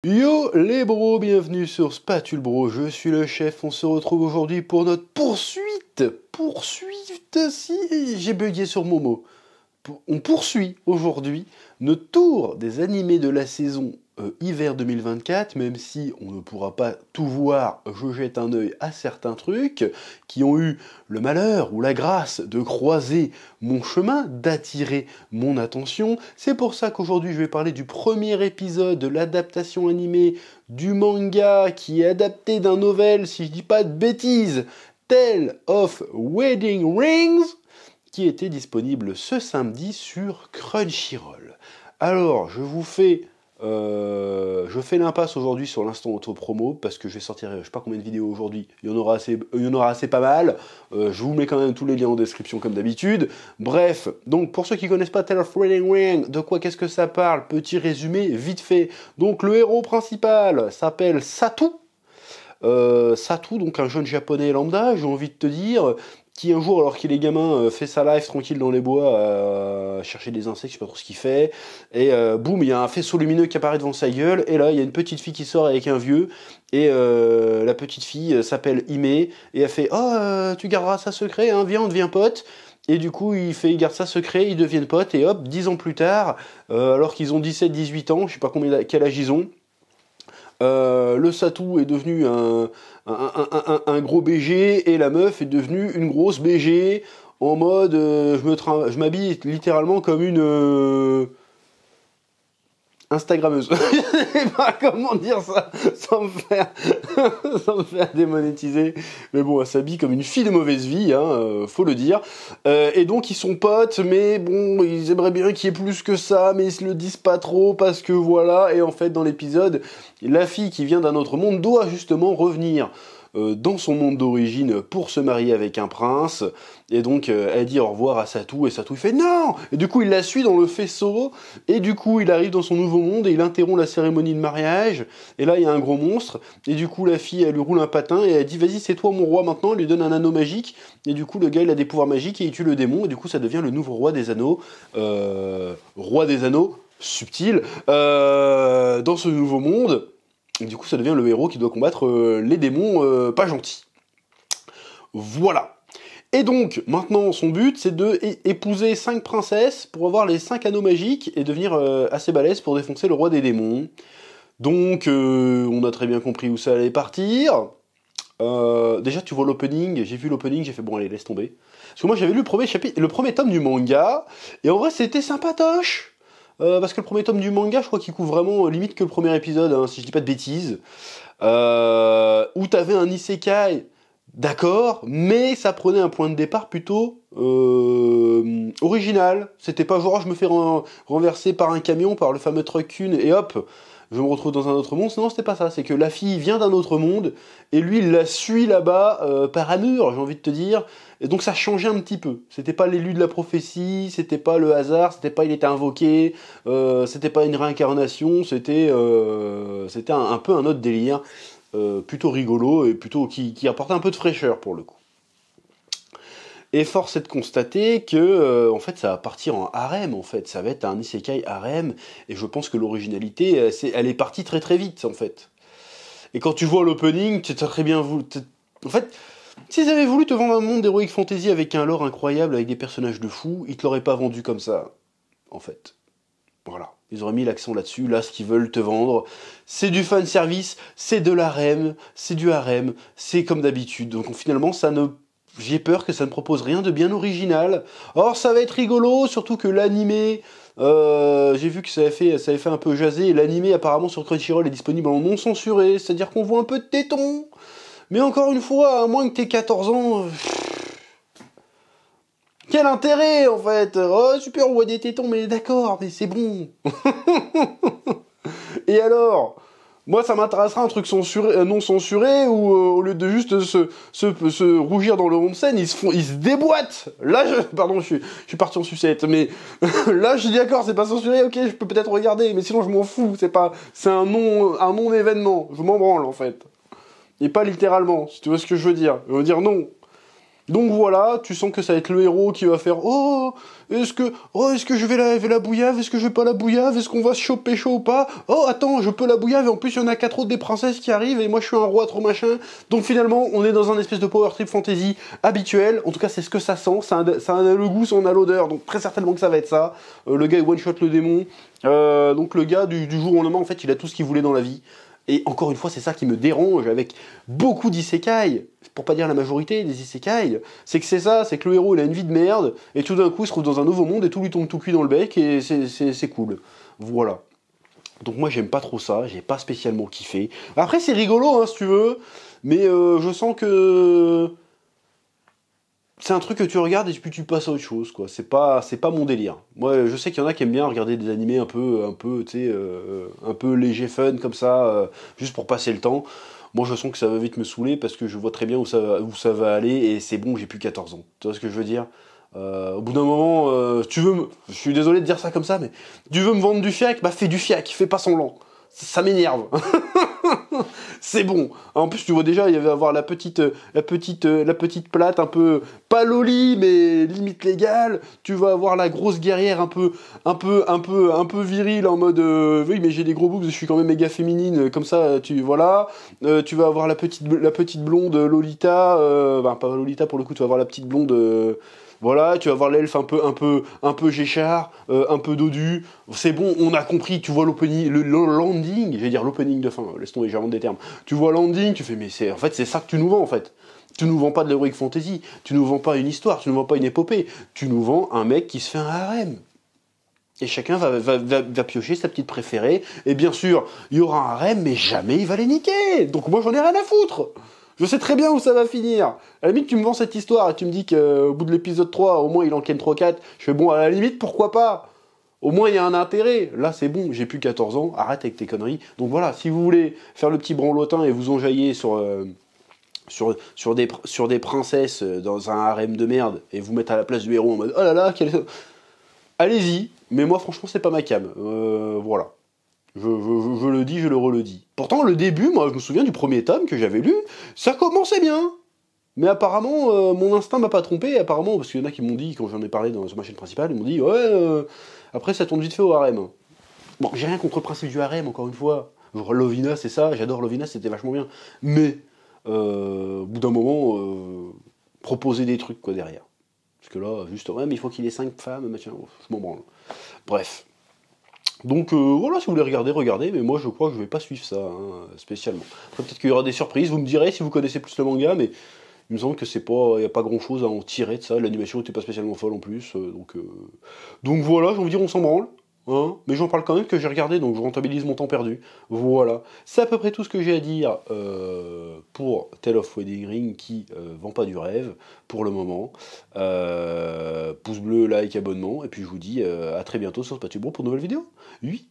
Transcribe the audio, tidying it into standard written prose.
Yo les bros, bienvenue sur Spatule Bro, je suis le chef, on se retrouve aujourd'hui pour notre poursuite, si j'ai bugué sur mon mot. On poursuit aujourd'hui notre tour des animés de la saison hiver 2024, même si on ne pourra pas tout voir, je jette un œil à certains trucs qui ont eu le malheur ou la grâce de croiser mon chemin, d'attirer mon attention. C'est pour ça qu'aujourd'hui je vais parler du premier épisode de l'adaptation animée du manga qui est adapté d'un novel, si je dis pas de bêtises, Tale of Wedding Rings, qui était disponible ce samedi sur Crunchyroll. Alors, je fais l'impasse aujourd'hui sur l'instant auto-promo, parce que je vais sortir je sais pas combien de vidéos aujourd'hui, il y en aura assez pas mal, je vous mets quand même tous les liens en description comme d'habitude. Bref, donc pour ceux qui connaissent pas Tale of Wedding Ring, de quoi qu'est-ce que ça parle? Petit résumé, vite fait. Donc le héros principal s'appelle Satu, donc un jeune japonais lambda, j'ai envie de te dire, qui un jour, alors qu'il est gamin, fait sa life tranquille dans les bois, à chercher des insectes, je sais pas trop ce qu'il fait, et boum, il y a un faisceau lumineux qui apparaît devant sa gueule, et là, il y a une petite fille qui sort avec un vieux, et la petite fille s'appelle Hime, et elle fait « Oh, tu garderas ça secret, hein, viens, on devient pote !» Et du coup, il garde ça secret, ils deviennent potes, et hop, 10 ans plus tard, alors qu'ils ont 17-18 ans, je sais pas quel âge ils ont, le Satu est devenu un gros BG et la meuf est devenue une grosse BG en mode je m'habille littéralement comme une Instagrammeuse. Je sais pas comment dire ça sans me faire démonétiser. Mais bon, elle s'habille comme une fille de mauvaise vie, hein, faut le dire. Et donc ils sont potes, mais bon, ils aimeraient bien qu'il y ait plus que ça, mais ils se le disent pas trop parce que voilà. Et en fait, dans l'épisode, la fille qui vient d'un autre monde doit justement revenir dans son monde d'origine pour se marier avec un prince, et donc elle dit au revoir à Satu, et Satu il fait non, et du coup il la suit dans le faisceau, et du coup il arrive dans son nouveau monde, et il interrompt la cérémonie de mariage, et là il y a un gros monstre, et du coup la fille elle lui roule un patin, et elle dit vas-y c'est toi mon roi maintenant, elle lui donne un anneau magique, et du coup le gars il a des pouvoirs magiques, et il tue le démon, et du coup ça devient le nouveau roi des anneaux, subtil, dans ce nouveau monde. Et du coup, ça devient le héros qui doit combattre les démons pas gentils. Voilà. Et donc, maintenant, son but, c'est de épouser 5 princesses pour avoir les 5 anneaux magiques et devenir assez balèze pour défoncer le roi des démons. Donc, on a très bien compris où ça allait partir. Déjà, tu vois l'opening, j'ai vu l'opening, j'ai fait bon, allez, laisse tomber. Parce que moi, j'avais lu le premier tome du manga, et en vrai, c'était sympatoche. Parce que le premier tome du manga, je crois qu'il couvre vraiment limite que le premier épisode, hein, si je dis pas de bêtises, où t'avais un isekai, d'accord, mais ça prenait un point de départ plutôt original. C'était pas genre je me fais renverser par un camion, par le fameux truck Kun, et hop, je me retrouve dans un autre monde. Non, c'était pas ça, c'est que la fille vient d'un autre monde, et lui, il la suit là-bas par amour, j'ai envie de te dire. Et donc ça changeait un petit peu. C'était pas l'élu de la prophétie, c'était pas le hasard, c'était pas il était invoqué, c'était pas une réincarnation, c'était un peu un autre délire, plutôt rigolo et plutôt qui apportait un peu de fraîcheur pour le coup. Et force est de constater que en fait ça va partir en harem, en fait, ça va être un isekai harem, et je pense que l'originalité elle est partie très très vite en fait. Et quand tu vois l'opening, tu as très bien voulu. En fait, s'ils avaient voulu te vendre un monde d'heroic fantasy avec un lore incroyable, avec des personnages de fous, ils te l'auraient pas vendu comme ça, en fait. Voilà. Ils auraient mis l'accent là-dessus. Là, ce qu'ils veulent te vendre, c'est du fanservice, c'est de l'harem, c'est du harem, c'est comme d'habitude. Donc finalement, j'ai peur que ça ne propose rien de bien original. Or, ça va être rigolo, surtout que l'animé, j'ai vu que ça avait fait un peu jaser, et l'animé apparemment sur Crunchyroll est disponible en non censuré, c'est-à-dire qu'on voit un peu de tétons. Mais encore une fois, à moins que t'aies 14 ans... Quel intérêt, en fait? Oh, super, on voit des tétons, mais d'accord, mais c'est bon. Et alors? Moi, ça m'intéressera un truc non censuré, où au lieu de juste se rougir dans le onsen, ils se déboîtent. Là, pardon, je suis parti en sucette, mais là, je dis d'accord, c'est pas censuré, ok, je peux peut-être regarder, mais sinon, je m'en fous, c'est un non-événement, je m'en branle, en fait. Et pas littéralement, si tu vois ce que je veux dire. Je veux dire non. Donc voilà, tu sens que ça va être le héros qui va faire est-ce que je vais la bouillave, est-ce que je vais pas la bouillave, est-ce qu'on va se choper chaud ou pas? Oh attends, je peux la bouillave et en plus il y en a 4 autres des princesses qui arrivent et moi je suis un roi trop machin. Donc finalement on est dans un espèce de power trip fantasy habituel, en tout cas c'est ce que ça sent, ça a le goût, ça en a l'odeur, donc très certainement que ça va être ça. Le gars il one shot le démon, donc le gars du jour au lendemain en fait il a tout ce qu'il voulait dans la vie. Et encore une fois, c'est ça qui me dérange avec beaucoup d'isekai, pour pas dire la majorité des isekai, c'est que c'est ça, c'est que le héros il a une vie de merde, et tout d'un coup il se trouve dans un nouveau monde et tout lui tombe tout cuit dans le bec, et c'est cool. Voilà. Donc moi j'aime pas trop ça, j'ai pas spécialement kiffé. Après c'est rigolo, hein, si tu veux, mais je sens que c'est un truc que tu regardes et puis tu passes à autre chose, quoi. C'est pas mon délire. Moi, je sais qu'il y en a qui aiment bien regarder des animés un peu, tu sais, un peu léger fun comme ça, juste pour passer le temps. Moi, je sens que ça va vite me saouler parce que je vois très bien où ça va aller et c'est bon, j'ai plus 14 ans. Tu vois ce que je veux dire? Au bout d'un moment, je suis désolé de dire ça comme ça, mais tu veux me vendre du fiac? Bah fais du fiac, fais pas semblant. Ça m'énerve. C'est bon. En plus, tu vois déjà, il y avait avoir la petite plate un peu pas loli, mais limite légale. Tu vas avoir la grosse guerrière un peu virile en mode oui, mais j'ai des gros boobs, je suis quand même méga féminine. Comme ça, voilà. Tu vas avoir la petite blonde Lolita. Enfin, pas Lolita pour le coup. Tu vas avoir la petite blonde. Voilà, tu vas voir l'elfe un peu Géchard, un peu dodu. C'est bon, on a compris. Tu vois l'opening, le landing, je vais dire l'opening de fin. Laisse tomber, j'invente des termes. Tu vois landing, tu fais, mais en fait, c'est ça que tu nous vends en fait. Tu nous vends pas de l'heroic fantasy. Tu nous vends pas une histoire. Tu nous vends pas une épopée. Tu nous vends un mec qui se fait un harem. Et chacun va piocher sa petite préférée. Et bien sûr, il y aura un harem, mais jamais il va les niquer. Donc moi, j'en ai rien à foutre. Je sais très bien où ça va finir. À la limite, tu me vends cette histoire et tu me dis qu'au bout de l'épisode 3, au moins il en ken 3-4. Je fais bon, à la limite, pourquoi pas? Au moins il y a un intérêt. Là, c'est bon, j'ai plus 14 ans, arrête avec tes conneries. Donc voilà, si vous voulez faire le petit branlotin et vous enjailler sur des princesses dans un harem de merde et vous mettre à la place du héros en mode oh là là, allez-y. Mais moi, franchement, c'est pas ma cam. Voilà. Je le dis, je le redis. Pourtant, le début, moi, je me souviens du premier tome que j'avais lu, ça commençait bien. Mais apparemment, mon instinct m'a pas trompé, apparemment, parce qu'il y en a qui m'ont dit, quand j'en ai parlé sur ma chaîne principale, ils m'ont dit, ouais, après ça tourne vite fait au harem. Bon, j'ai rien contre le principe du harem, encore une fois. Genre, Lovina, c'est ça, j'adore Lovina, c'était vachement bien. Mais, au bout d'un moment, proposer des trucs, quoi, derrière. Parce que là, juste, ouais, mais il faut qu'il ait 5 femmes, machin, je m'en branle. Bref. Donc voilà, si vous voulez regarder, regardez, mais moi je crois que je vais pas suivre ça, hein, spécialement. Après peut-être qu'il y aura des surprises, vous me direz si vous connaissez plus le manga, mais il me semble que il n'y a pas grand chose à en tirer de ça, l'animation n'était pas spécialement folle en plus, donc voilà, j'ai envie de dire on s'en branle, hein, mais j'en parle quand même que j'ai regardé, donc je rentabilise mon temps perdu, voilà. C'est à peu près tout ce que j'ai à dire pour Tale of Wedding Ring qui vend pas du rêve, pour le moment. Pouce bleu, like, abonnement, et puis je vous dis à très bientôt sur Spatubro pour de nouvelles vidéos. Oui.